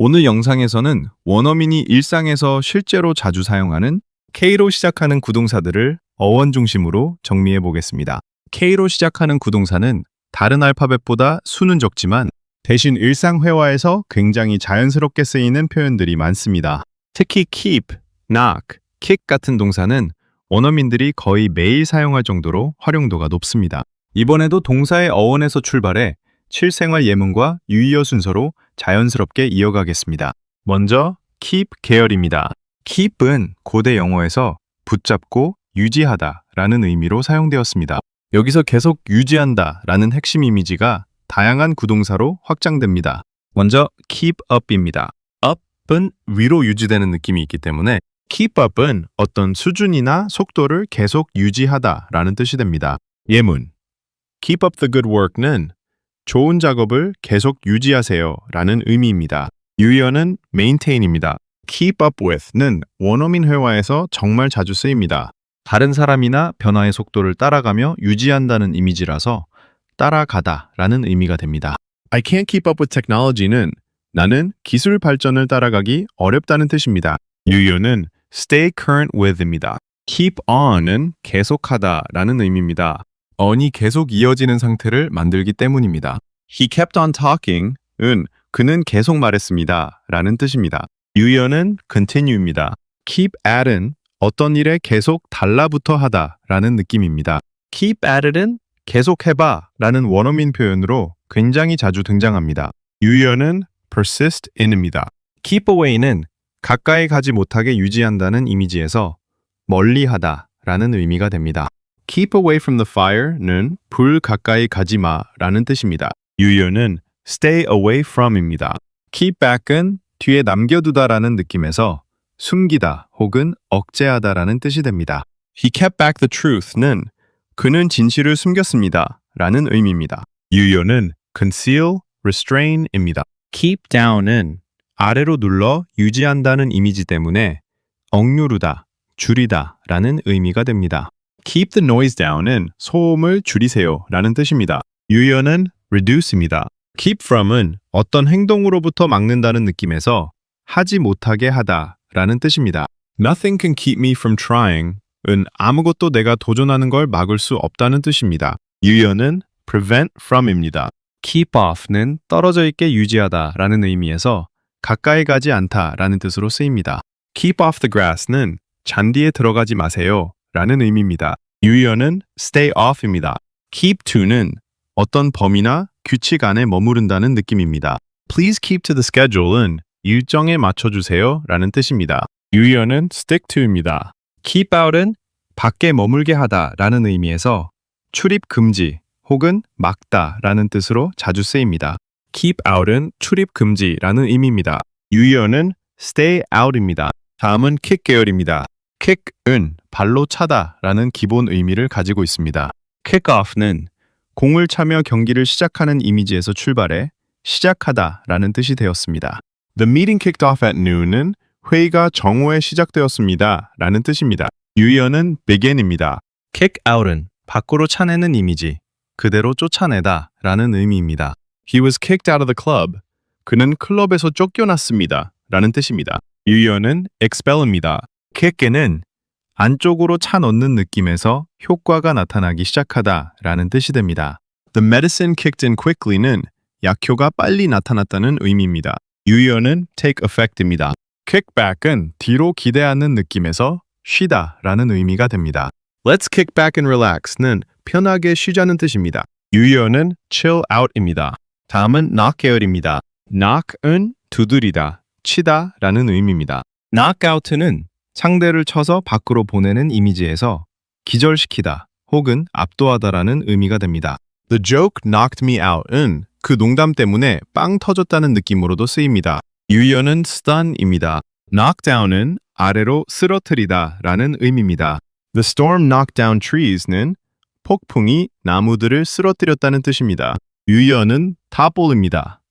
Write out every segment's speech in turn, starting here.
오늘 영상에서는 원어민이 일상에서 실제로 자주 사용하는 K로 시작하는 구동사들을 어원 중심으로 정리해 보겠습니다. K로 시작하는 구동사는 다른 알파벳보다 수는 적지만 대신 일상 회화에서 굉장히 자연스럽게 쓰이는 표현들이 많습니다. 특히 keep, knock, kick 같은 동사는 원어민들이 거의 매일 사용할 정도로 활용도가 높습니다. 이번에도 동사의 어원에서 출발해 실생활 예문과 유의어 순서로 자연스럽게 이어가겠습니다. 먼저 keep 계열입니다. keep은 고대 영어에서 붙잡고 유지하다 라는 의미로 사용되었습니다. 여기서 계속 유지한다 라는 핵심 이미지가 다양한 구동사로 확장됩니다. 먼저 keep up입니다. up은 위로 유지되는 느낌이 있기 때문에 keep up은 어떤 수준이나 속도를 계속 유지하다 라는 뜻이 됩니다. 예문 keep up the good work는 좋은 작업을 계속 유지하세요 라는 의미입니다. 유의어는 maintain입니다. keep up with는 원어민 회화에서 정말 자주 쓰입니다. 다른 사람이나 변화의 속도를 따라가며 유지한다는 이미지라서 따라가다 라는 의미가 됩니다. I can't keep up with technology는 나는 기술 발전을 따라가기 어렵다는 뜻입니다. 유의어는 stay current with입니다. keep on은 계속하다 라는 의미입니다. on이 계속 이어지는 상태를 만들기 때문입니다. He kept on talking 은 그는 계속 말했습니다 라는 뜻입니다. 유의어는 continue입니다. keep at은 어떤 일에 계속 달라붙어 하다 라는 느낌입니다. keep at it은 계속해봐 라는 원어민 표현으로 굉장히 자주 등장합니다. 유의어는 persist in입니다. keep away는 가까이 가지 못하게 유지한다는 이미지에서 멀리하다 라는 의미가 됩니다. keep away from the fire는 불 가까이 가지 마 라는 뜻입니다. 유의어는 stay away from입니다. keep back은 뒤에 남겨두다 라는 느낌에서 숨기다 혹은 억제하다 라는 뜻이 됩니다. He kept back the truth는 그는 진실을 숨겼습니다 라는 의미입니다. 유의어는 conceal, restrain입니다. keep down은 아래로 눌러 유지한다는 이미지 때문에 억누르다, 줄이다 라는 의미가 됩니다. keep the noise down은 소음을 줄이세요 라는 뜻입니다. 유의어는 reduce입니다. keep from은 어떤 행동으로부터 막는다는 느낌에서 하지 못하게 하다 라는 뜻입니다. Nothing can keep me from trying 은 아무것도 내가 도전하는 걸 막을 수 없다는 뜻입니다. 유의어는 prevent from입니다. keep off는 떨어져 있게 유지하다 라는 의미에서 가까이 가지 않다 라는 뜻으로 쓰입니다. keep off the grass는 잔디에 들어가지 마세요 라는 의미입니다. 유의어는 stay off입니다. keep to는 어떤 범위나 규칙 안에 머무른다는 느낌입니다. Please keep to the schedule은 일정에 맞춰주세요 라는 뜻입니다. 유의어는 stick to입니다. keep out은 밖에 머물게 하다 라는 의미에서 출입 금지 혹은 막다 라는 뜻으로 자주 쓰입니다. keep out은 출입 금지라는 의미입니다. 유의어는 stay out입니다. 다음은 kick 계열입니다. kick은 발로 차다 라는 기본 의미를 가지고 있습니다. kick off는 공을 차며 경기를 시작하는 이미지에서 출발해 시작하다 라는 뜻이 되었습니다. The meeting kicked off at noon은 회의가 정오에 시작되었습니다 라는 뜻입니다. 유의어는 begin입니다. kick out은 밖으로 차내는 이미지, 그대로 쫓아내다 라는 의미입니다. He was kicked out of the club. 그는 클럽에서 쫓겨났습니다 라는 뜻입니다. 유의어는 expel입니다. kick에는 안쪽으로 차 넣는 느낌에서 효과가 나타나기 시작하다 라는 뜻이 됩니다. The medicine kicked in quickly는 약효가 빨리 나타났다는 의미입니다. 유의어는 take effect입니다. kick back은 뒤로 기대하는 느낌에서 쉬다 라는 의미가 됩니다. Let's kick back and relax는 편하게 쉬자는 뜻입니다. 유의어는 chill out입니다. 다음은 knock 계열입니다. knock은 두드리다, 치다 라는 의미입니다. knock out는 상대를 쳐서 밖으로 보내는 이미지에서 기절시키다 혹은 압도하다라는 의미가 됩니다. The joke knocked me out은 그 농담 때문에 빵 터졌다는 느낌으로도 쓰입니다. 유의어는 stun입니다. knock down은 아래로 쓰러뜨리다 라는 의미입니다. The storm knocked down trees는 폭풍이 나무들을 쓰러뜨렸다는 뜻입니다. 유의어는 topple입니다.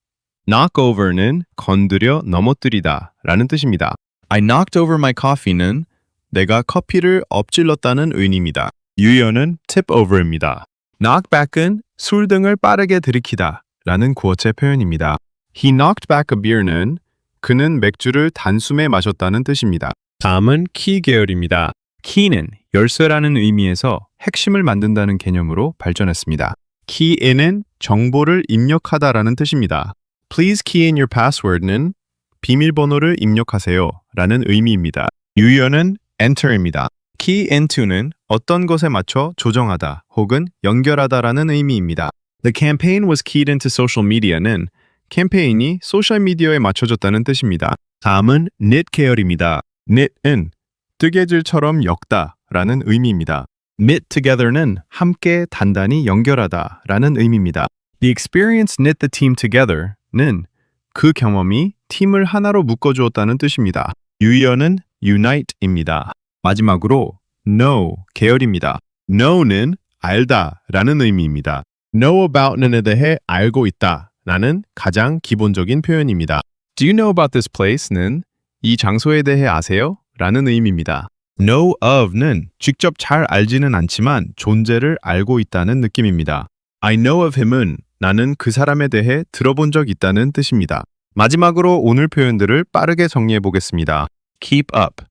knock over는 건드려 넘어뜨리다 라는 뜻입니다. I knocked over my coffee는 내가 커피를 엎질렀다는 의미입니다. 유의어는 tip over입니다. knock back은 술 등을 빠르게 들이키다 라는 구어체 표현입니다. He knocked back a beer는 그는 맥주를 단숨에 마셨다는 뜻입니다. 다음은 key 계열입니다. key는 열쇠라는 의미에서 핵심을 만든다는 개념으로 발전했습니다. key in은 정보를 입력하다라는 뜻입니다. Please key in your password는 비밀번호를 입력하세요 라는 의미입니다. 유효는 enter입니다. key into는 어떤 것에 맞춰 조정하다 혹은 연결하다라는 의미입니다. The campaign was keyed into social media는 캠페인이 소셜미디어에 맞춰졌다는 뜻입니다. 다음은 knit 계열입니다. knit은 뜨개질처럼 엮다 라는 의미입니다. knit together는 함께 단단히 연결하다 라는 의미입니다. The experience knit the team together는 그 경험이 팀을 하나로 묶어주었다는 뜻입니다. 유의어는 unite입니다. 마지막으로 know 계열입니다. know는 알다 라는 의미입니다. know about는에 대해 알고 있다 라는 가장 기본적인 표현입니다. Do you know about this place는 이 장소에 대해 아세요? 라는 의미입니다. know of는 직접 잘 알지는 않지만 존재를 알고 있다는 느낌입니다. I know of him은 나는 그 사람에 대해 들어본 적 있다는 뜻입니다. 마지막으로 오늘 표현들을 빠르게 정리해 보겠습니다. keep up,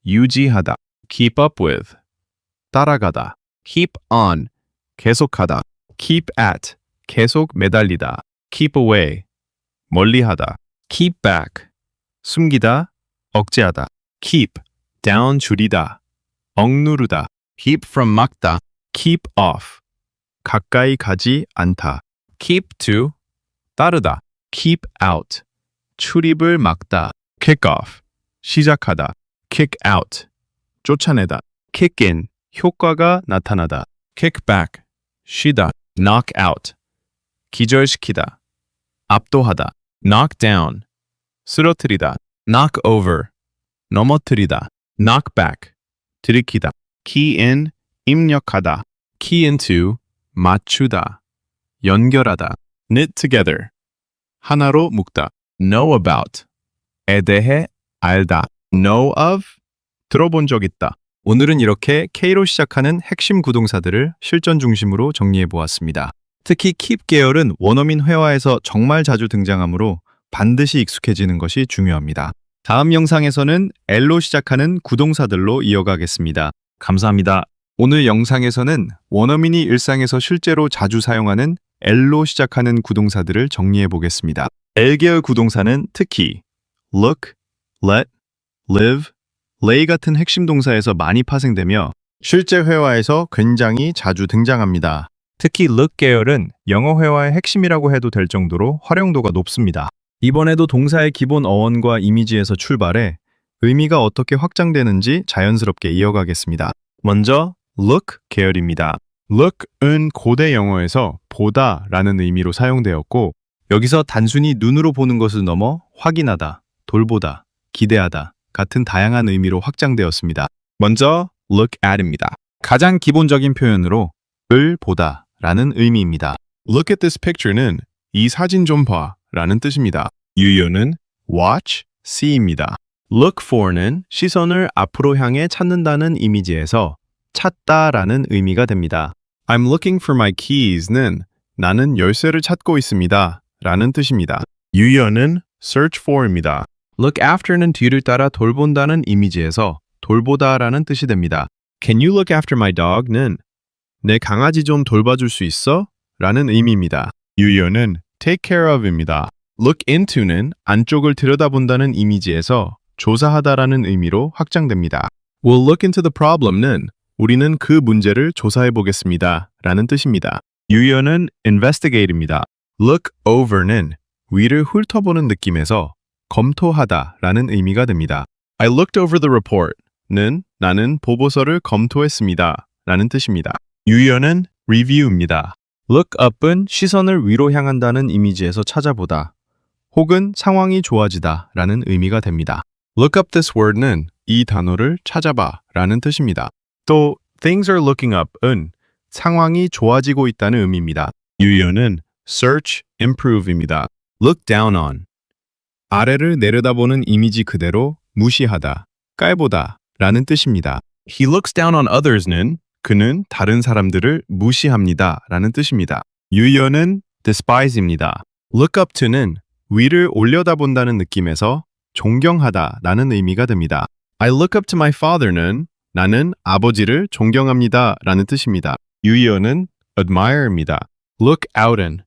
유지하다. keep up with, 따라가다. keep on, 계속하다. keep at, 계속 매달리다. keep away, 멀리하다. keep back, 숨기다, 억제하다. keep, down 줄이다, 억누르다. keep from 막다. keep off, 가까이 가지 않다. keep to, 따르다. keep out, 출입을 막다. kick off, 시작하다. kick out, 쫓아내다. kick in, 효과가 나타나다. kick back, 쉬다. knock out, 기절시키다. 압도하다. knock down, 쓰러뜨리다. knock over, 넘어뜨리다. knock back, 들이키다. key in, 입력하다. key into, 맞추다. 연결하다. knit together, 하나로 묶다. know about, 에 대해 알다. know of, 들어본 적 있다. 오늘은 이렇게 K로 시작하는 핵심 구동사들을 실전 중심으로 정리해 보았습니다. 특히 keep 계열은 원어민 회화에서 정말 자주 등장하므로 반드시 익숙해지는 것이 중요합니다. 다음 영상에서는 L로 시작하는 구동사들로 이어가겠습니다. 감사합니다. 오늘 영상에서는 원어민이 일상에서 실제로 자주 사용하는 L로 시작하는 구동사들을 정리해 보겠습니다. L 계열 구동사는 특히 look, let, live, lay 같은 핵심 동사에서 많이 파생되며 실제 회화에서 굉장히 자주 등장합니다. 특히 look 계열은 영어 회화의 핵심이라고 해도 될 정도로 활용도가 높습니다. 이번에도 동사의 기본 어원과 이미지에서 출발해 의미가 어떻게 확장되는지 자연스럽게 이어가겠습니다. 먼저 look 계열입니다. look은 고대 영어에서 보다 라는 의미로 사용되었고 여기서 단순히 눈으로 보는 것을 넘어 확인하다, 돌보다, 기대하다 같은 다양한 의미로 확장되었습니다. 먼저 look at입니다. 가장 기본적인 표현으로 을 보다 라는 의미입니다. Look at this picture는 이 사진 좀 봐 라는 뜻입니다. 유효는 watch, see입니다. Look for는 시선을 앞으로 향해 찾는다는 이미지에서 찾다 라는 의미가 됩니다. I'm looking for my keys는 나는 열쇠를 찾고 있습니다 라는 뜻입니다. 유효는 search for입니다. Look after는 뒤를 따라 돌본다는 이미지에서 돌보다 라는 뜻이 됩니다. Can you look after my dog는 내 강아지 좀 돌봐줄 수 있어? 라는 의미입니다. 유효는 take care of입니다. Look into는 안쪽을 들여다본다는 이미지에서 조사하다라는 의미로 확장됩니다. We'll look into the problem는 우리는 그 문제를 조사해 보겠습니다 라는 뜻입니다. 유효는 investigate입니다. Look over는 위를 훑어보는 느낌에서 검토하다 라는 의미가 됩니다. I looked over the report는 나는 보고서를 검토했습니다 라는 뜻입니다. 유효는 review입니다. Look up은 시선을 위로 향한다는 이미지에서 찾아보다 혹은 상황이 좋아지다 라는 의미가 됩니다. Look up this word는 이 단어를 찾아봐 라는 뜻입니다. 또 things are looking up은 상황이 좋아지고 있다는 의미입니다. 유효는 search, improve입니다. Look down on, 아래를 내려다보는 이미지 그대로 무시하다, 깔보다 라는 뜻입니다. He looks down on others는 그는 다른 사람들을 무시합니다 라는 뜻입니다. 유효는 despise입니다. Look up to는 위를 올려다본다는 느낌에서 존경하다 라는 의미가 됩니다. I look up to my father는 나는 아버지를 존경합니다 라는 뜻입니다. 유의어는 admire입니다. look out은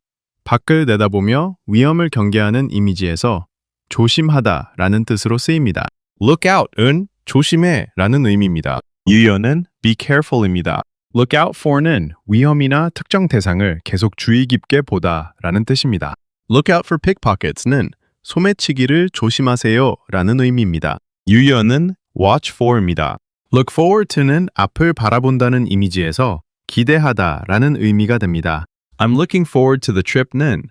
밖을 내다보며 위험을 경계하는 이미지에서 조심하다 라는 뜻으로 쓰입니다. look out은 조심해 라는 의미입니다. 유의어는 be careful입니다. look out for는 위험이나 특정 대상을 계속 주의 깊게 보다 라는 뜻입니다. look out for pickpockets는 소매치기를 조심하세요 라는 의미입니다. 유의어는 watch for입니다. look forward to는 앞을 바라본다는 이미지에서 기대하다 라는 의미가 됩니다. I'm looking forward to the trip는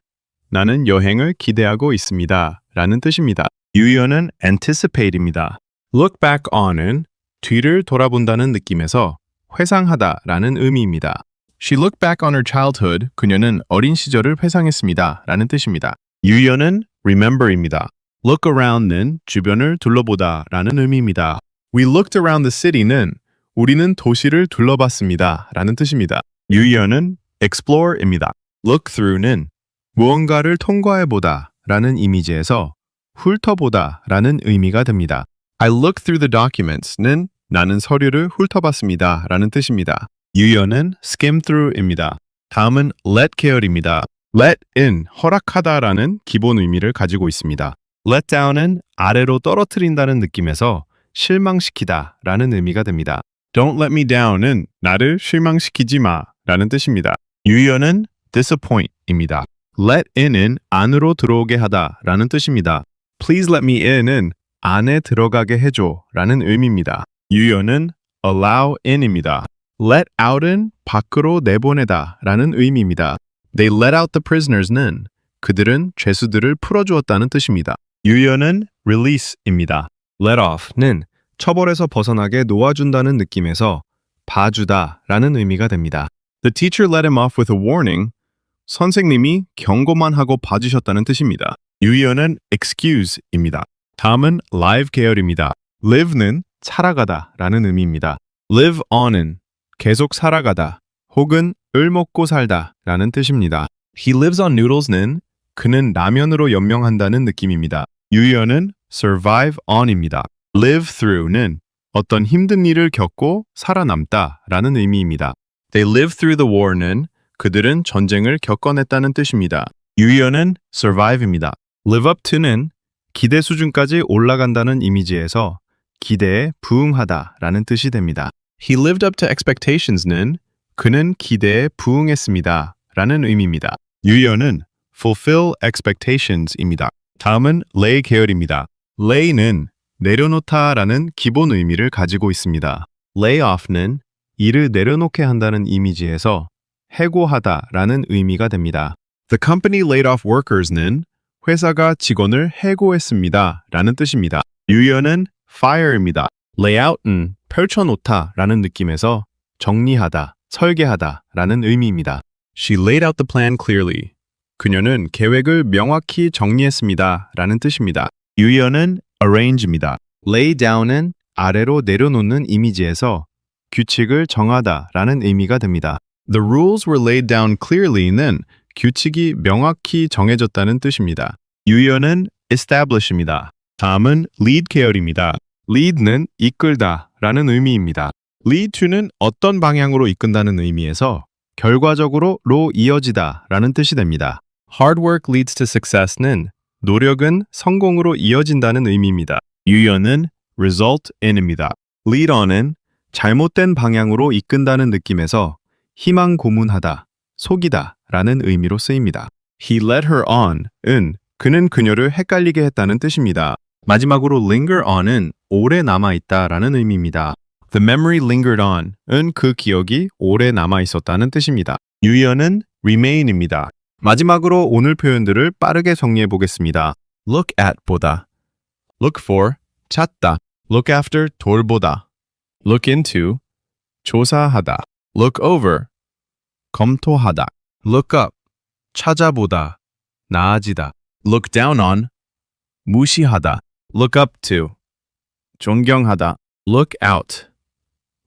나는 여행을 기대하고 있습니다 라는 뜻입니다. 유의어는 anticipate입니다. look back on은 뒤를 돌아본다는 느낌에서 회상하다 라는 의미입니다. She looked back on her childhood. 그녀는 어린 시절을 회상했습니다 라는 뜻입니다. 유의어는 remember입니다. look around는 주변을 둘러보다 라는 의미입니다. We looked around the city는 우리는 도시를 둘러봤습니다 라는 뜻입니다. 유의어는 explore입니다. look through는 무언가를 통과해보다 라는 이미지에서 훑어보다 라는 의미가 됩니다. I looked through the documents는 나는 서류를 훑어봤습니다 라는 뜻입니다. 유의어는 skim through입니다. 다음은 let 계열입니다. let은 허락하다라는 기본 의미를 가지고 있습니다. let down은 아래로 떨어뜨린다는 느낌에서 실망시키다 라는 의미가 됩니다. Don't let me down은 나를 실망시키지 마 라는 뜻입니다. 유의어는 disappoint입니다. let in은 안으로 들어오게 하다 라는 뜻입니다. Please let me in은 안에 들어가게 해줘 라는 의미입니다. 유의어는 allow in입니다. let out은 밖으로 내보내다 라는 의미입니다. They let out the prisoners는 그들은 죄수들을 풀어주었다는 뜻입니다. 유의어는 release입니다. let off는 처벌에서 벗어나게 놓아준다는 느낌에서 봐주다 라는 의미가 됩니다. The teacher let him off with a warning. 선생님이 경고만 하고 봐주셨다는 뜻입니다. 유의어는 excuse입니다. 다음은 live 계열입니다. live는 살아가다 라는 의미입니다. live on은 계속 살아가다 혹은 을 먹고 살다 라는 뜻입니다. He lives on noodles는 그는 라면으로 연명한다는 느낌입니다. 유의어는 survive on입니다. live through는 어떤 힘든 일을 겪고 살아남다 라는 의미입니다. They live through the war는 그들은 전쟁을 겪어냈다는 뜻입니다. 유의어는 survive입니다. live up to는 기대 수준까지 올라간다는 이미지에서 기대에 부응하다 라는 뜻이 됩니다. He lived up to expectations는 그는 기대에 부응했습니다 라는 의미입니다. 유의어는 fulfill expectations입니다. 다음은 lay 계열입니다. lay는 내려놓다 라는 기본 의미를 가지고 있습니다. lay off는 일을 내려놓게 한다는 이미지에서 해고하다 라는 의미가 됩니다. The company laid off workers는 회사가 직원을 해고했습니다 라는 뜻입니다. 유의어는 fire입니다. layout은 펼쳐놓다 라는 느낌에서 정리하다, 설계하다 라는 의미입니다. She laid out the plan clearly. 그녀는 계획을 명확히 정리했습니다 라는 뜻입니다. 유의어는 arrange입니다. lay down은 아래로 내려놓는 이미지에서 규칙을 정하다 라는 의미가 됩니다. The rules were laid down clearly는 규칙이 명확히 정해졌다는 뜻입니다. 유의어는 establish입니다. 다음은 lead 계열입니다. lead는 이끌다 라는 의미입니다. lead to는 어떤 방향으로 이끈다는 의미에서 결과적으로로 이어지다 라는 뜻이 됩니다. hard work leads to success는 노력은 성공으로 이어진다는 의미입니다. 유의어는 result in입니다. lead on은 잘못된 방향으로 이끈다는 느낌에서 희망 고문하다, 속이다 라는 의미로 쓰입니다. He led her on은 그는 그녀를 헷갈리게 했다는 뜻입니다. 마지막으로 linger on은 오래 남아있다 라는 의미입니다. The memory lingered on은 그 기억이 오래 남아있었다는 뜻입니다. 유의어는 remain입니다. 마지막으로 오늘 표현들을 빠르게 정리해 보겠습니다. look at 보다, look for 찾다, look after 돌보다, look into 조사하다, look over 검토하다, look up 찾아보다, 나아지다, look down on 무시하다, look up to 존경하다, look out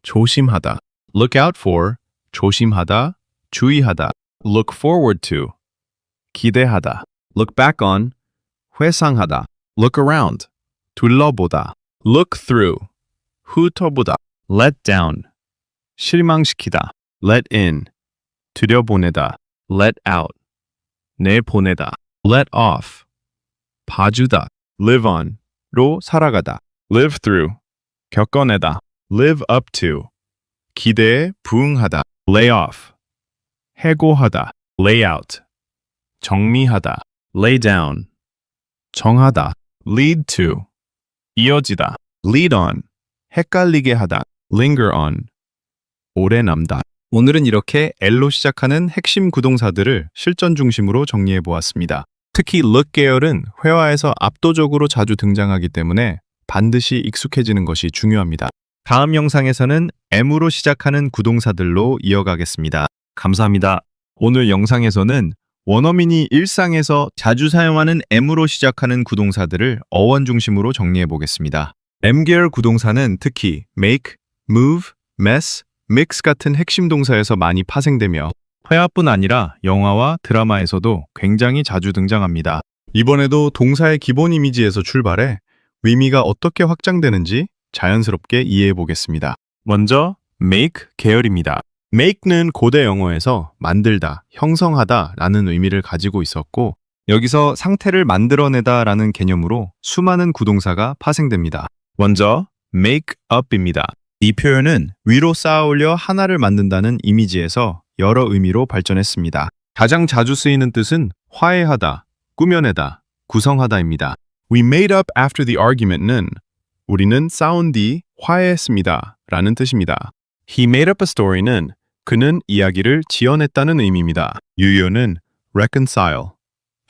조심하다, look out for 조심하다, 주의하다, look forward to 기대하다, look back on 회상하다. Look around. 둘러보다. Look through. 훑어보다. Let down. 실망시키다. Let in. 들여보내다. Let out. 내보내다. Let off. 봐주다. Live on. 로 살아가다. Live through. 겪어내다. Live up to. 기대에 부응하다. Lay off. 해고하다. Lay out. 정리하다. Lay down. 정하다. Lead to. 이어지다. Lead on. 헷갈리게 하다. Linger on. 오래 남다. 오늘은 이렇게 L로 시작하는 핵심 구동사들을 실전 중심으로 정리해 보았습니다. 특히 look 계열은 회화에서 압도적으로 자주 등장하기 때문에 반드시 익숙해지는 것이 중요합니다. 다음 영상에서는 M으로 시작하는 구동사들로 이어가겠습니다. 감사합니다. 오늘 영상에서는 원어민이 일상에서 자주 사용하는 M으로 시작하는 구동사들을 어원 중심으로 정리해 보겠습니다. M 계열 구동사는 특히 make, move, mess, mix 같은 핵심 동사에서 많이 파생되며 회화뿐 아니라 영화와 드라마에서도 굉장히 자주 등장합니다. 이번에도 동사의 기본 이미지에서 출발해 의미가 어떻게 확장되는지 자연스럽게 이해해 보겠습니다. 먼저 make 계열입니다. make는 고대 영어에서 만들다, 형성하다 라는 의미를 가지고 있었고 여기서 상태를 만들어내다 라는 개념으로 수많은 구동사가 파생됩니다. 먼저 make up입니다. 이 표현은 위로 쌓아 올려 하나를 만든다는 이미지에서 여러 의미로 발전했습니다. 가장 자주 쓰이는 뜻은 화해하다, 꾸며내다, 구성하다입니다. We made up after the argument는 우리는 싸운 뒤 화해했습니다 라는 뜻입니다. He made up a story는 그는 이야기를 지어냈다는 의미입니다. 유효는 reconcile,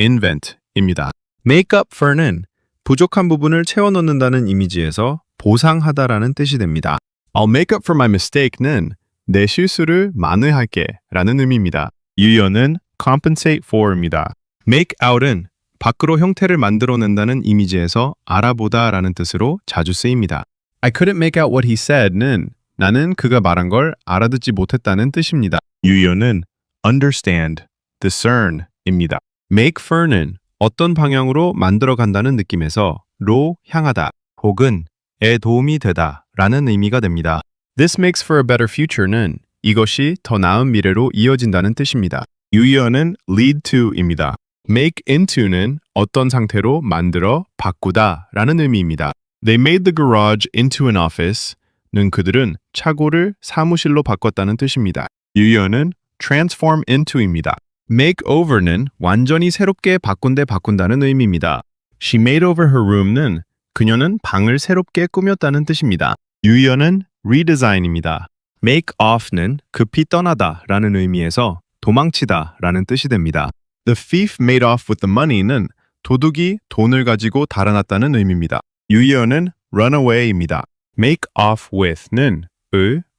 invent입니다. make up for는 부족한 부분을 채워 넣는다는 이미지에서 보상하다라는 뜻이 됩니다. I'll make up for my mistake는 내 실수를 만회할게 라는 의미입니다. 유효는 compensate for입니다. make out은 밖으로 형태를 만들어낸다는 이미지에서 알아보다 라는 뜻으로 자주 쓰입니다. I couldn't make out what he said는 나는 그가 말한 걸 알아듣지 못했다는 뜻입니다. 유효는 understand, discern입니다. make for는 어떤 방향으로 만들어간다는 느낌에서 로 향하다 혹은 에 도움이 되다 라는 의미가 됩니다. This makes for a better future는 이것이 더 나은 미래로 이어진다는 뜻입니다. 유효는 lead to입니다. make into는 어떤 상태로 만들어 바꾸다 라는 의미입니다. They made the garage into an office는 그들은 차고를 사무실로 바꿨다는 뜻입니다. 유효는 transform into입니다. make over는 완전히 새롭게 바꾼다는 의미입니다. She made over her room는 그녀는 방을 새롭게 꾸몄다는 뜻입니다. 유효는 redesign입니다. make off는 급히 떠나다 라는 의미에서 도망치다 라는 뜻이 됩니다. The thief made off with the money는 도둑이 돈을 가지고 달아났다는 의미입니다. 유효는 run away입니다. make off with는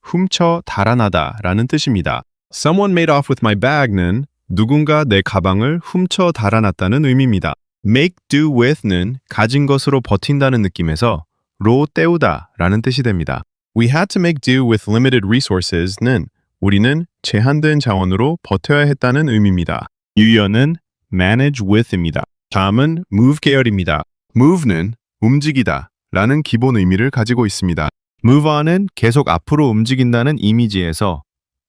훔쳐 달아나다 라는 뜻입니다. Someone made off with my bag는 누군가 내 가방을 훔쳐 달아났다는 의미입니다. make do with는 가진 것으로 버틴다는 느낌에서 로 때우다 라는 뜻이 됩니다. We had to make do with limited resources는 우리는 제한된 자원으로 버텨야 했다는 의미입니다. 유효는 manage with입니다. 다음은 move 계열입니다. move는 움직이다 라는 기본 의미를 가지고 있습니다. move on은 계속 앞으로 움직인다는 이미지에서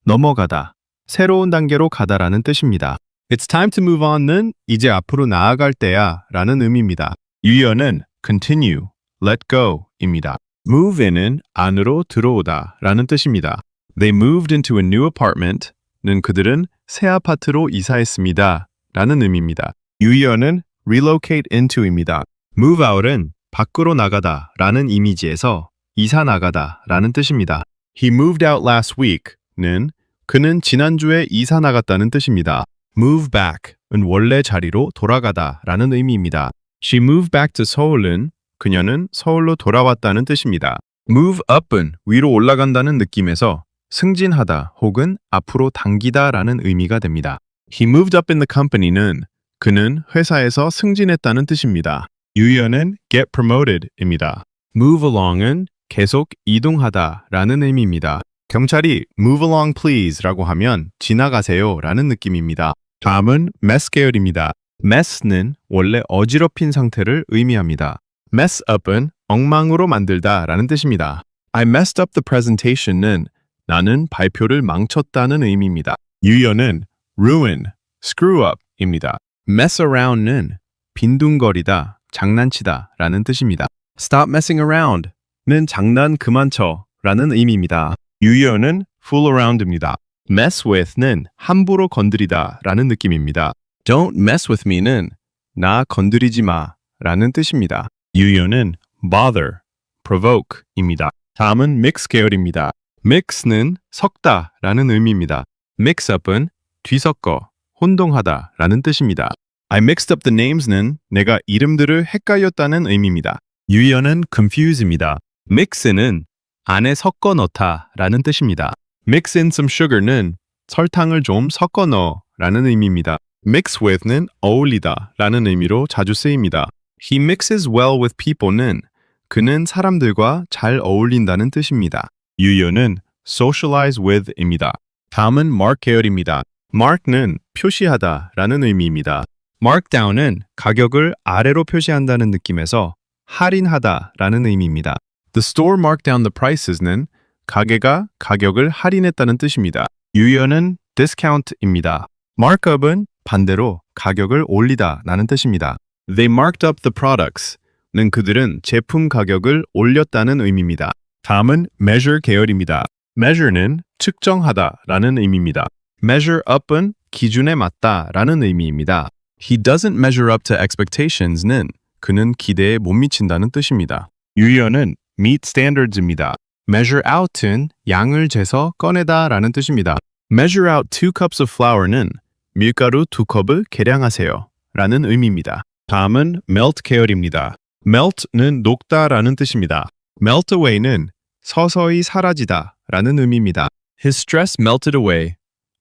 넘어가다, 새로운 단계로 가다라는 뜻입니다. It's time to move on는 이제 앞으로 나아갈 때야 라는 의미입니다. 유효는 continue, let go입니다. move에는 안으로 들어오다 라는 뜻입니다. They moved into a new apartment는 그들은 새 아파트로 이사했습니다 라는 의미입니다. 유효는 relocate into입니다. move out은 밖으로 나가다 라는 이미지에서 이사 나가다 라는 뜻입니다. He moved out last week는 그는 지난주에 이사 나갔다는 뜻입니다. move back은 원래 자리로 돌아가다 라는 의미입니다. She moved back to Seoul은 그녀는 서울로 돌아왔다는 뜻입니다. move up은 위로 올라간다는 느낌에서 승진하다 혹은 앞으로 당기다 라는 의미가 됩니다. He moved up in the company는 그는 회사에서 승진했다는 뜻입니다. 유효는 get promoted입니다. move along은 계속 이동하다 라는 의미입니다. 경찰이 move along please 라고 하면 지나가세요 라는 느낌입니다. 다음은 mess 계열입니다. mess는 원래 어지럽힌 상태를 의미합니다. mess up은 엉망으로 만들다 라는 뜻입니다. I messed up the presentation은 나는 발표를 망쳤다는 의미입니다. 유연은 ruin, screw up입니다. mess around는 빈둥거리다, 장난치다 라는 뜻입니다. stop messing around는 장난 그만 쳐 라는 의미입니다. 유연은 fool around입니다. mess with는 함부로 건드리다 라는 느낌입니다. don't mess with me는 나 건드리지 마 라는 뜻입니다. 유연은 bother, provoke입니다. 다음은 mix 계열입니다. mix는 섞다 라는 의미입니다. mix up은 뒤섞어, 혼동하다 라는 뜻입니다. I mixed up the names는 내가 이름들을 헷갈렸다는 의미입니다. 유연은 confuse입니다. mix는 안에 섞어 넣다 라는 뜻입니다. mix in some sugar는 설탕을 좀 섞어 넣어 라는 의미입니다. mix with는 어울리다 라는 의미로 자주 쓰입니다. He mixes well with people는 그는 사람들과 잘 어울린다는 뜻입니다. 유연은 socialize with입니다. 다음은 mark 계열입니다. mark는 표시하다 라는 의미입니다. markdown은 가격을 아래로 표시한다는 느낌에서 할인하다 라는 의미입니다. The store marked down the prices는 가게가 가격을 할인했다는 뜻입니다. 유연은 discount입니다. markup은 반대로 가격을 올리다 라는 뜻입니다. They marked up the products는 그들은 제품 가격을 올렸다는 의미입니다. 다음은 measure 계열입니다. measure는 측정하다 라는 의미입니다. measure up은 기준에 맞다 라는 의미입니다. He doesn't measure up to expectations는 그는 기대에 못 미친다는 뜻입니다. 유연은 meet standards입니다. measure out은 양을 재서 꺼내다 라는 뜻입니다. measure out 2 cups of flour는 밀가루 2컵을 계량하세요 라는 의미입니다. 다음은 melt 계열입니다. melt는 녹다 라는 뜻입니다. melt away는 서서히 사라지다 라는 의미입니다. His stress melted away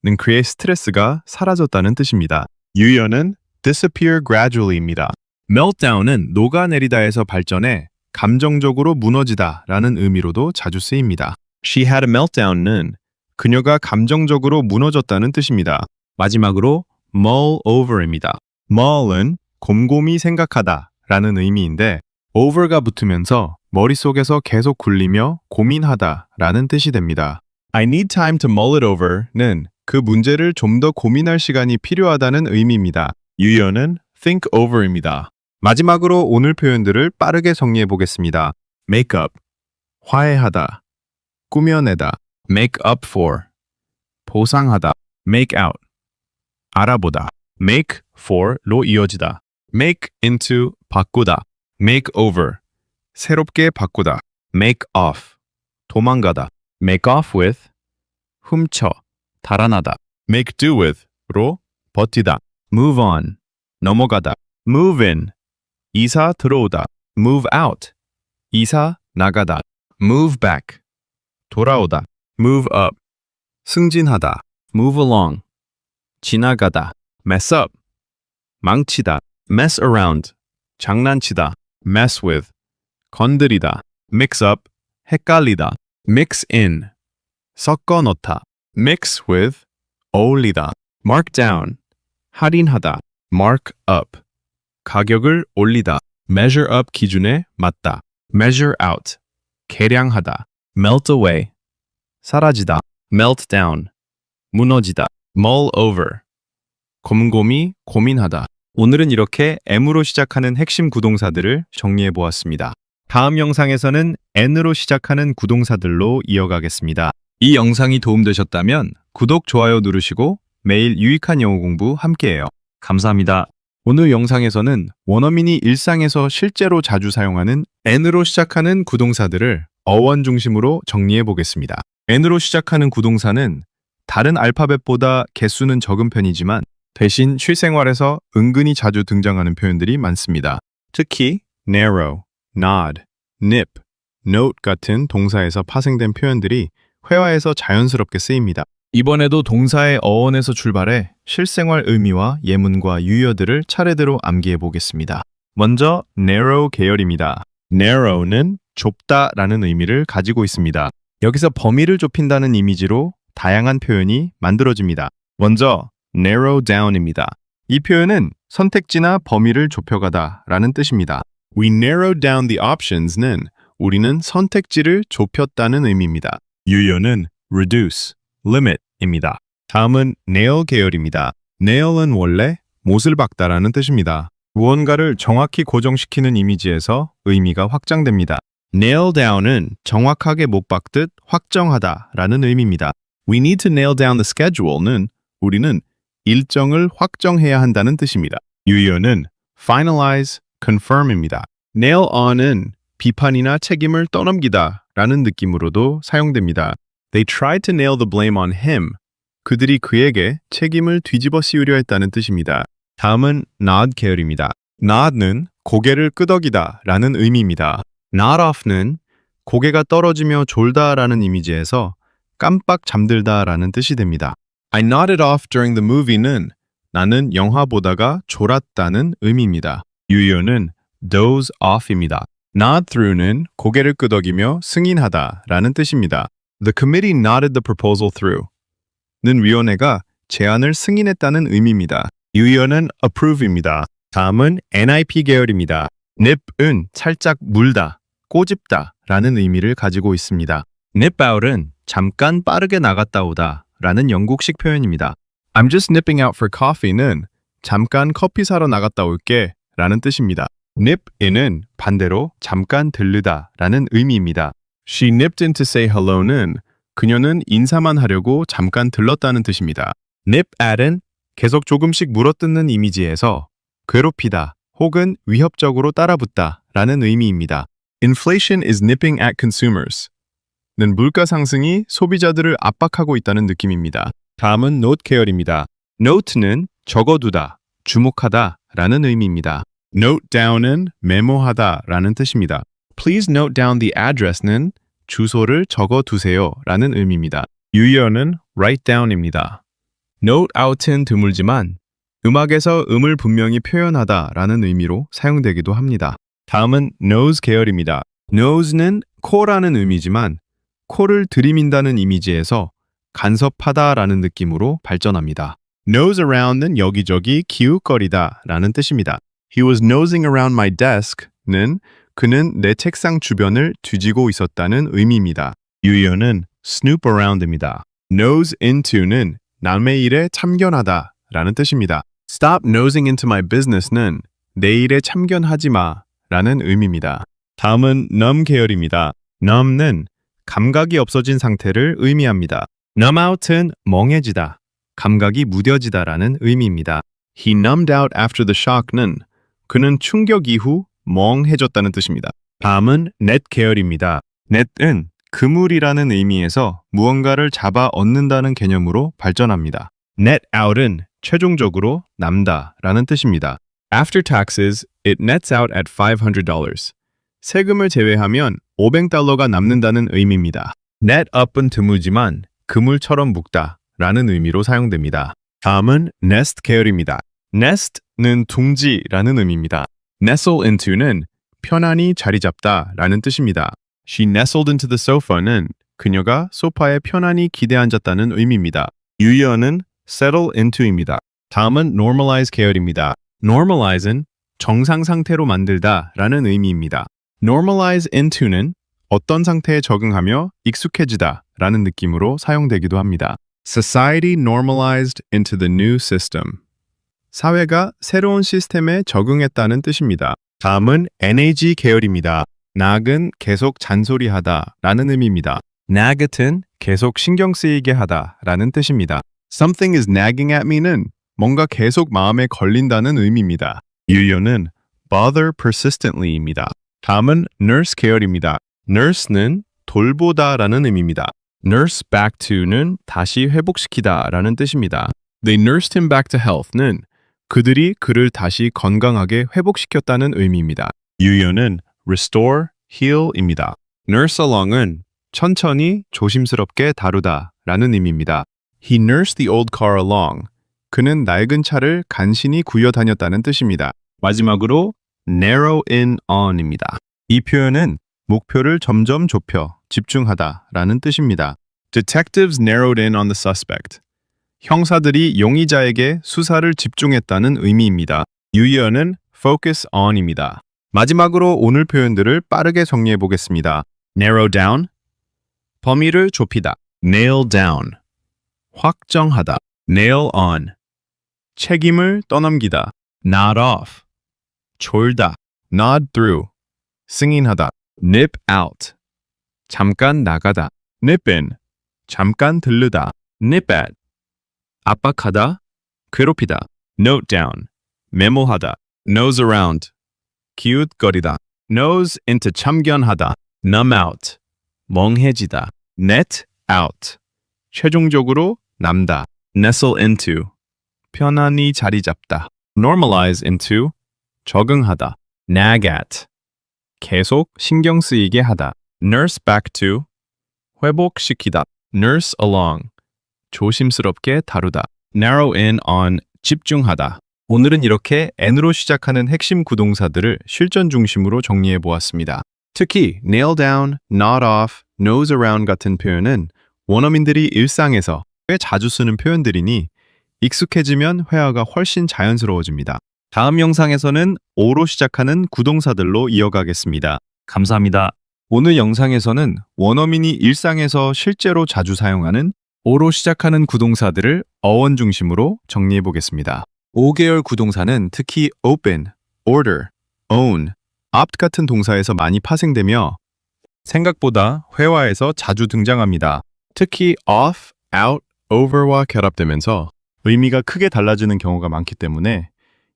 는 그의 스트레스가 사라졌다는 뜻입니다. 유연은 disappear gradually입니다. meltdown은 녹아내리다에서 발전해 감정적으로 무너지다 라는 의미로도 자주 쓰입니다. She had a meltdown는 그녀가 감정적으로 무너졌다는 뜻입니다. 마지막으로 mull over입니다. mull은 곰곰이 생각하다 라는 의미인데 over가 붙으면서 머릿속에서 계속 굴리며 고민하다 라는 뜻이 됩니다. I need time to mull it over는 그 문제를 좀 더 고민할 시간이 필요하다는 의미입니다. 유연은 think over입니다. 마지막으로 오늘 표현들을 빠르게 정리해 보겠습니다. make up, 화해하다, 꾸며내다, make up for, 보상하다, make out, 알아보다, make for로 이어지다, make into, 바꾸다, make over, 새롭게 바꾸다, make off, 도망가다, make off with, 훔쳐, 달아나다, make do with로 버티다, move on, 넘어가다, move in, 이사 들어오다, move out, 이사 나가다, move back, 돌아오다, move up, 승진하다, move along, 지나가다, mess up, 망치다, mess around, 장난치다, mess with, 건드리다, mix up, 헷갈리다, mix in, 섞어 넣다, mix with, 어울리다, mark down, 할인하다, mark up, 가격을 올리다, measure up 기준에 맞다, measure out, 계량하다, melt away, 사라지다, melt down, 무너지다, mull over, 곰곰이 고민하다. 오늘은 이렇게 M으로 시작하는 핵심 구동사들을 정리해 보았습니다. 다음 영상에서는 N으로 시작하는 구동사들로 이어가겠습니다. 이 영상이 도움되셨다면 구독, 좋아요 누르시고 매일 유익한 영어 공부 함께해요. 감사합니다. 오늘 영상에서는 원어민이 일상에서 실제로 자주 사용하는 N으로 시작하는 구동사들을 어원 중심으로 정리해 보겠습니다. N으로 시작하는 구동사는 다른 알파벳보다 개수는 적은 편이지만 대신 실생활에서 은근히 자주 등장하는 표현들이 많습니다. 특히 narrow, nod, nip, note 같은 동사에서 파생된 표현들이 회화에서 자연스럽게 쓰입니다. 이번에도 동사의 어원에서 출발해 실생활 의미와 예문과 유효들을 차례대로 암기해 보겠습니다. 먼저 narrow 계열입니다. narrow는 좁다라는 의미를 가지고 있습니다. 여기서 범위를 좁힌다는 이미지로 다양한 표현이 만들어집니다. 먼저 narrow down입니다. 이 표현은 선택지나 범위를 좁혀가다 라는 뜻입니다. We narrowed down the options는 우리는 선택지를 좁혔다는 의미입니다. 유효는 reduce, limit입니다. 다음은 nail 계열입니다. nail은 원래 못을 박다라는 뜻입니다. 무언가를 정확히 고정시키는 이미지에서 의미가 확장됩니다. nail down은 정확하게 못 박듯 확정하다라는 의미입니다. We need to nail down the schedule는 우리는 일정을 확정해야 한다는 뜻입니다. 유효는 finalize, confirm입니다. nail on은 비판이나 책임을 떠넘기다 라는 느낌으로도 사용됩니다. They tried to nail the blame on him. 그들이 그에게 책임을 뒤집어 씌우려 했다는 뜻입니다. 다음은 nod 계열입니다. nod는 고개를 끄덕이다 라는 의미입니다. nod off는 고개가 떨어지며 졸다 라는 이미지에서 깜빡 잠들다 라는 뜻이 됩니다. I nodded off during the movie는 나는 영화 보다가 졸았다는 의미입니다. 유효는 doze off입니다. nod through는 고개를 끄덕이며 승인하다 라는 뜻입니다. The committee nodded the proposal through. 는 위원회가 제안을 승인했다는 의미입니다. 유효는 approve입니다. 다음은 NIP 계열입니다. nip은 살짝 물다, 꼬집다 라는 의미를 가지고 있습니다. nip out은 잠깐 빠르게 나갔다 오다 라는 영국식 표현입니다. I'm just nipping out for coffee는 잠깐 커피 사러 나갔다 올게 라는 뜻입니다. nip in은 반대로 잠깐 들르다 라는 의미입니다. She nipped in to say hello는 그녀는 인사만 하려고 잠깐 들렀다는 뜻입니다. nip at은 계속 조금씩 물어뜯는 이미지에서 괴롭히다 혹은 위협적으로 따라붙다 라는 의미입니다. Inflation is nipping at consumers. 는 물가 상승이 소비자들을 압박하고 있다는 느낌입니다. 다음은 note 계열입니다. note는 적어두다, 주목하다 라는 의미입니다. note down은 메모하다 라는 뜻입니다. Please note down the address는 주소를 적어두세요 라는 의미입니다. 유효는 write down입니다. note out은 드물지만 음악에서 음을 분명히 표현하다 라는 의미로 사용되기도 합니다. 다음은 nose 계열입니다. nose는 코라는 의미지만 코를 들이민다는 이미지에서 간섭하다 라는 느낌으로 발전합니다. nose around는 여기저기 기웃거리다 라는 뜻입니다. He was nosing around my desk는 그는 내 책상 주변을 뒤지고 있었다는 의미입니다. 유효는 snoop around입니다. nose into는 남의 일에 참견하다 라는 뜻입니다. Stop nosing into my business는 내 일에 참견하지 마 라는 의미입니다. 다음은 numb 계열입니다. numb는 감각이 없어진 상태를 의미합니다. numb out은 멍해지다, 감각이 무뎌지다 라는 의미입니다. He numbed out after the shock는 그는 충격 이후 멍해졌다는 뜻입니다. 다음은 net 계열입니다. net은 그물이라는 의미에서 무언가를 잡아 얻는다는 개념으로 발전합니다. net out은 최종적으로 남다 라는 뜻입니다. After taxes, it nets out at $500. 세금을 제외하면 $500가 남는다는 의미입니다. net up은 드물지만 그물처럼 묶다 라는 의미로 사용됩니다. 다음은 nest 계열입니다. nest는 둥지라는 의미입니다. nestle into는 편안히 자리 잡다 라는 뜻입니다. She nestled into the sofa는 그녀가 소파에 편안히 기대앉았다는 의미입니다. 유효는 settle into입니다. 다음은 normalize 계열입니다. normalize는 정상 상태로 만들다 라는 의미입니다. normalize into는 어떤 상태에 적응하며 익숙해지다 라는 느낌으로 사용되기도 합니다. Society normalized into the new system. 사회가 새로운 시스템에 적응했다는 뜻입니다. 다음은 nag 계열입니다. nag은 계속 잔소리하다 라는 의미입니다. nag은 계속 신경 쓰이게 하다 라는 뜻입니다. Something is nagging at me는 뭔가 계속 마음에 걸린다는 의미입니다. 유효는 bother persistently입니다. 다음은 nurse 계열입니다. nurse는 돌보다 라는 의미입니다. nurse back to는 다시 회복시키다 라는 뜻입니다. They nursed him back to health는 그들이 그를 다시 건강하게 회복시켰다는 의미입니다. 유효는 restore, heal입니다. nurse along은 천천히 조심스럽게 다루다 라는 의미입니다. He nursed the old car along. 그는 낡은 차를 간신히 구여다녔다는 뜻입니다. 마지막으로 narrow in on입니다. 이 표현은 목표를 점점 좁혀 집중하다 라는 뜻입니다. Detectives narrowed in on the suspect. 형사들이 용의자에게 수사를 집중했다는 의미입니다. 유의어는 focus on입니다. 마지막으로 오늘 표현들을 빠르게 정리해 보겠습니다. narrow down, 범위를 좁히다. nail down, 확정하다. nail on, 책임을 떠넘기다. nod off, 졸다. nod through, 승인하다. nip out, 잠깐 나가다. nip in, 잠깐 들르다. nip at, 압박하다, 괴롭히다. note down, 메모하다. nose around, 기웃거리다. nose into 참견하다. numb out, 멍해지다. net out, 최종적으로 남다. nestle into, 편안히 자리 잡다. normalize into, 적응하다. nag at, 계속 신경 쓰이게 하다. nurse back to, 회복시키다. nurse along, 조심스럽게 다루다. narrow in on, 집중하다. 오늘은 이렇게 n으로 시작하는 핵심 구동사들을 실전 중심으로 정리해 보았습니다. 특히 nail down, nod off, nose around 같은 표현은 원어민들이 일상에서 꽤 자주 쓰는 표현들이니 익숙해지면 회화가 훨씬 자연스러워집니다. 다음 영상에서는 o로 시작하는 구동사들로 이어가겠습니다. 감사합니다. 오늘 영상에서는 원어민이 일상에서 실제로 자주 사용하는 o로 시작하는 구동사들을 어원 중심으로 정리해 보겠습니다. O 계열 구동사는 특히 open, order, own, opt 같은 동사에서 많이 파생되며 생각보다 회화에서 자주 등장합니다. 특히 off, out, over와 결합되면서 의미가 크게 달라지는 경우가 많기 때문에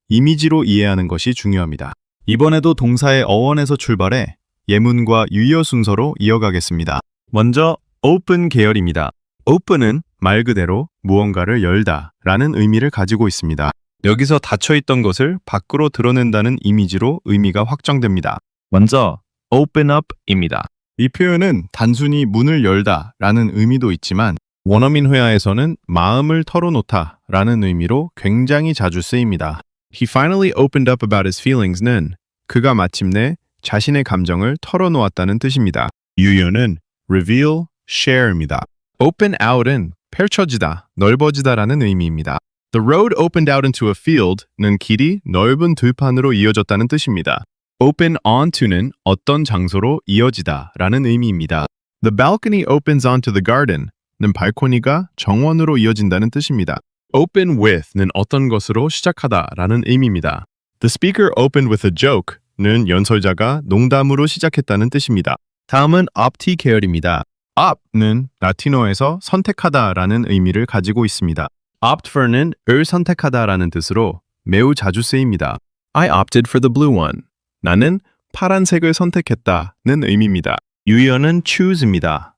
이미지로 이해하는 것이 중요합니다. 이번에도 동사의 어원에서 출발해 예문과 유의어 순서로 이어가겠습니다. 먼저 open 계열입니다. open은 말 그대로 무언가를 열다 라는 의미를 가지고 있습니다. 여기서 닫혀있던 것을 밖으로 드러낸다는 이미지로 의미가 확정됩니다. 먼저 open up입니다. 이 표현은 단순히 문을 열다 라는 의미도 있지만 원어민 회화에서는 마음을 털어놓다 라는 의미로 굉장히 자주 쓰입니다. He finally opened up about his feelings는 그가 마침내 자신의 감정을 털어놓았다는 뜻입니다. 유의어는 reveal, share입니다. open out은 펼쳐지다, 넓어지다라는 의미입니다. The road opened out into a field는 길이 넓은 들판으로 이어졌다는 뜻입니다. open onto는 어떤 장소로 이어지다 라는 의미입니다. The balcony opens onto the garden는 발코니가 정원으로 이어진다는 뜻입니다. open with는 어떤 것으로 시작하다 라는 의미입니다. The speaker opened with a joke는 연설자가 농담으로 시작했다는 뜻입니다. 다음은 opt이 계열입니다. op는 라틴어에서 선택하다 라는 의미를 가지고 있습니다. opt for는 을 선택하다 라는 뜻으로 매우 자주 쓰입니다. I opted for the blue one. 나는 파란색을 선택했다는 의미입니다. 유의어는 choose입니다.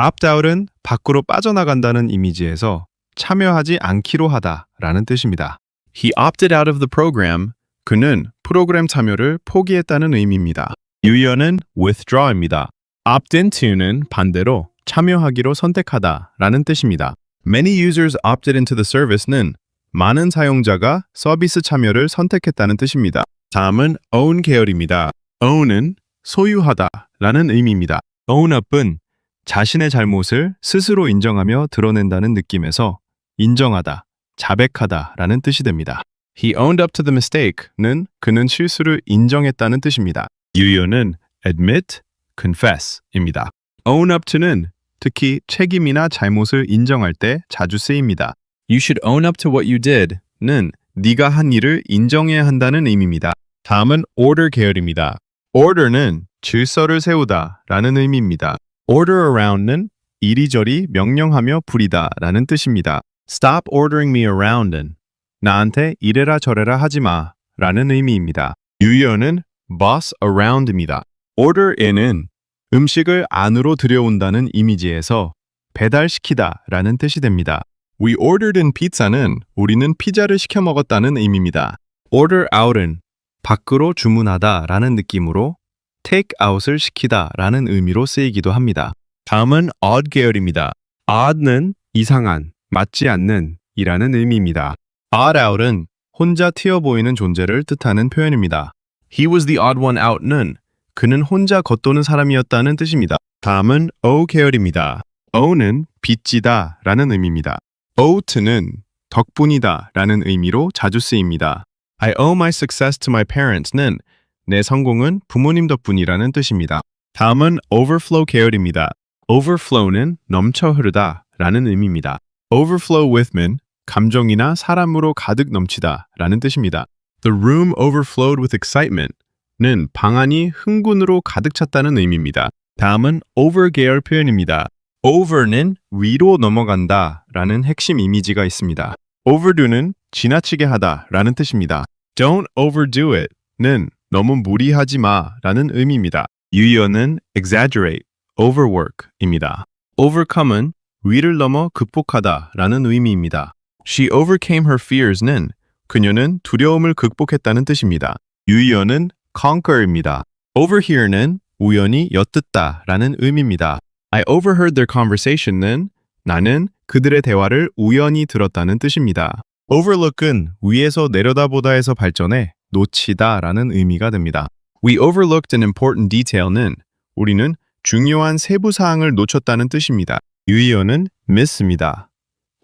opt out은 밖으로 빠져나간다는 이미지에서 참여하지 않기로 하다 라는 뜻입니다. He opted out of the program. 그는 프로그램 참여를 포기했다는 의미입니다. 유의어는 withdraw입니다. opt into는 반대로 참여하기로 선택하다 라는 뜻입니다. Many users opted into the service는 많은 사용자가 서비스 참여를 선택했다는 뜻입니다. 다음은 own 계열입니다. own은 소유하다 라는 의미입니다. own up은 자신의 잘못을 스스로 인정하며 드러낸다는 느낌에서 인정하다, 자백하다 라는 뜻이 됩니다. He owned up to the mistake는 그는 실수를 인정했다는 뜻입니다. 유의어는 admit, confess입니다. own up to는 특히 책임이나 잘못을 인정할 때 자주 쓰입니다. You should own up to what you did는 네가 한 일을 인정해야 한다는 의미입니다. 다음은 order 계열입니다. order는 질서를 세우다 라는 의미입니다. order around는 이리저리 명령하며 부리다 라는 뜻입니다. Stop ordering me around는 나한테 이래라 저래라 하지 마 라는 의미입니다. 유의어는 boss around입니다. order in은 음식을 안으로 들여온다는 이미지에서 배달시키다 라는 뜻이 됩니다. We ordered in pizza는 우리는 피자를 시켜 먹었다는 의미입니다. order out은 밖으로 주문하다 라는 느낌으로 take out을 시키다 라는 의미로 쓰이기도 합니다. 다음은 odd 계열입니다. odd는 이상한, 맞지 않는 이라는 의미입니다. odd out은 혼자 튀어 보이는 존재를 뜻하는 표현입니다. He was the odd one out는 그는 혼자 겉도는 사람이었다는 뜻입니다. 다음은 O 계열입니다. O는 빚지다 라는 의미입니다. owed는 덕분이다 라는 의미로 자주 쓰입니다. I owe my success to my parents는 내 성공은 부모님 덕분이라는 뜻입니다. 다음은 overflow 계열입니다. overflow는 넘쳐 흐르다 라는 의미입니다. overflow with는 감정이나 사람으로 가득 넘치다 라는 뜻입니다. The room overflowed with excitement는 방 안이 흥분으로 가득 찼다는 의미입니다. 다음은 over 계열 표현입니다. over는 위로 넘어간다 라는 핵심 이미지가 있습니다. overdo는 지나치게 하다 라는 뜻입니다. Don't overdo it는 너무 무리하지 마 라는 의미입니다. 유의어는 exaggerate, overwork입니다. overcome은 위를 넘어 극복하다 라는 의미입니다. She overcame her fears는 그녀는 두려움을 극복했다는 뜻입니다. 유의어는 conquer입니다. overhear는 우연히 엿듣다 라는 의미입니다. I overheard their conversation는 나는 그들의 대화를 우연히 들었다는 뜻입니다. overlook은 위에서 내려다보다에서 발전해 놓치다 라는 의미가 됩니다. We overlooked an important detail는 우리는 중요한 세부 사항을 놓쳤다는 뜻입니다. 유의어는 miss입니다.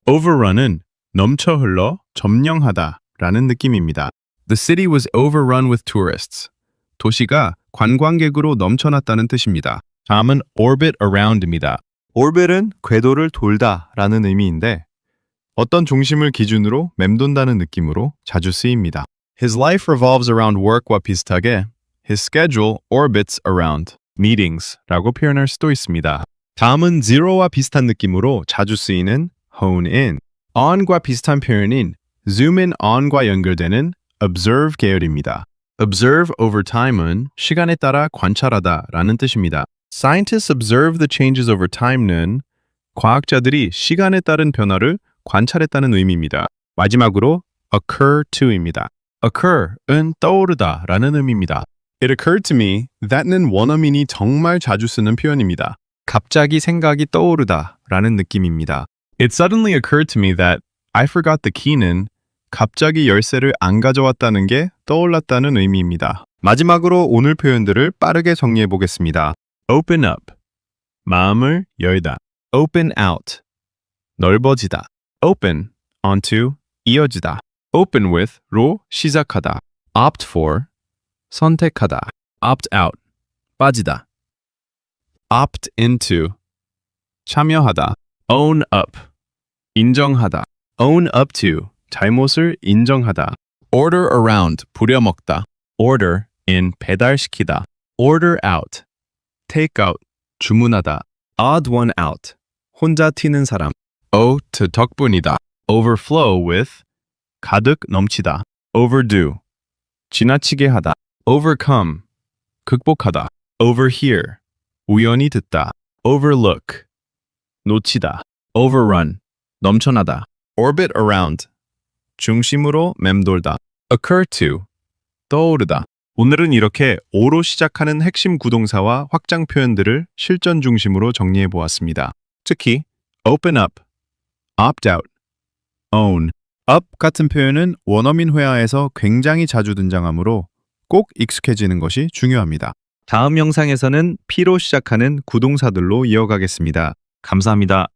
overrun은 넘쳐 흘러 점령하다 라는 느낌입니다. The city was overrun with tourists. 도시가 관광객으로 넘쳐났다는 뜻입니다. 다음은 orbit around입니다. orbit은 궤도를 돌다 라는 의미인데 어떤 중심을 기준으로 맴돈다는 느낌으로 자주 쓰입니다. His life revolves around work와 비슷하게 his schedule orbits around meetings라고 표현할 수도 있습니다. 다음은 zero와 비슷한 느낌으로 자주 쓰이는 hone in. on과 비슷한 표현인 zoom in on과 연결되는 observe 계열입니다. observe over time은 시간에 따라 관찰하다 라는 뜻입니다. Scientists observe the changes over time는 과학자들이 시간에 따른 변화를 관찰했다는 의미입니다. 마지막으로 occur to입니다. occur은 떠오르다 라는 의미입니다. It occurred to me that는 원어민이 정말 자주 쓰는 표현입니다. 갑자기 생각이 떠오르다 라는 느낌입니다. It suddenly occurred to me that I forgot the key는 갑자기 열쇠를 안 가져왔다는 게 떠올랐다는 의미입니다. 마지막으로 오늘 표현들을 빠르게 정리해 보겠습니다. Open up, 마음을 열다. Open out, 넓어지다. Open onto, 이어지다. Open with로 시작하다. Opt for, 선택하다. Opt out, 빠지다. Opt into, 참여하다. Own up, 인정하다. Own up to, 잘못을 인정하다. Order around, 부려먹다. Order in, 배달시키다. Order out, take out, 주문하다. Odd one out, 혼자 튀는 사람. owe to 덕분이다. Overflow with, 가득 넘치다. Overdo, 지나치게 하다. Overcome, 극복하다. Overhear, 우연히 듣다. Overlook, 놓치다. Overrun, 넘쳐나다. Orbit around, 중심으로 맴돌다. Occur to, 떠오르다. 오늘은 이렇게 o로 시작하는 핵심 구동사와 확장 표현들을 실전 중심으로 정리해 보았습니다. 특히 open up, opt out, own, up 같은 표현은 원어민 회화에서 굉장히 자주 등장하므로 꼭 익숙해지는 것이 중요합니다. 다음 영상에서는 P로 시작하는 구동사들로 이어가겠습니다. 감사합니다.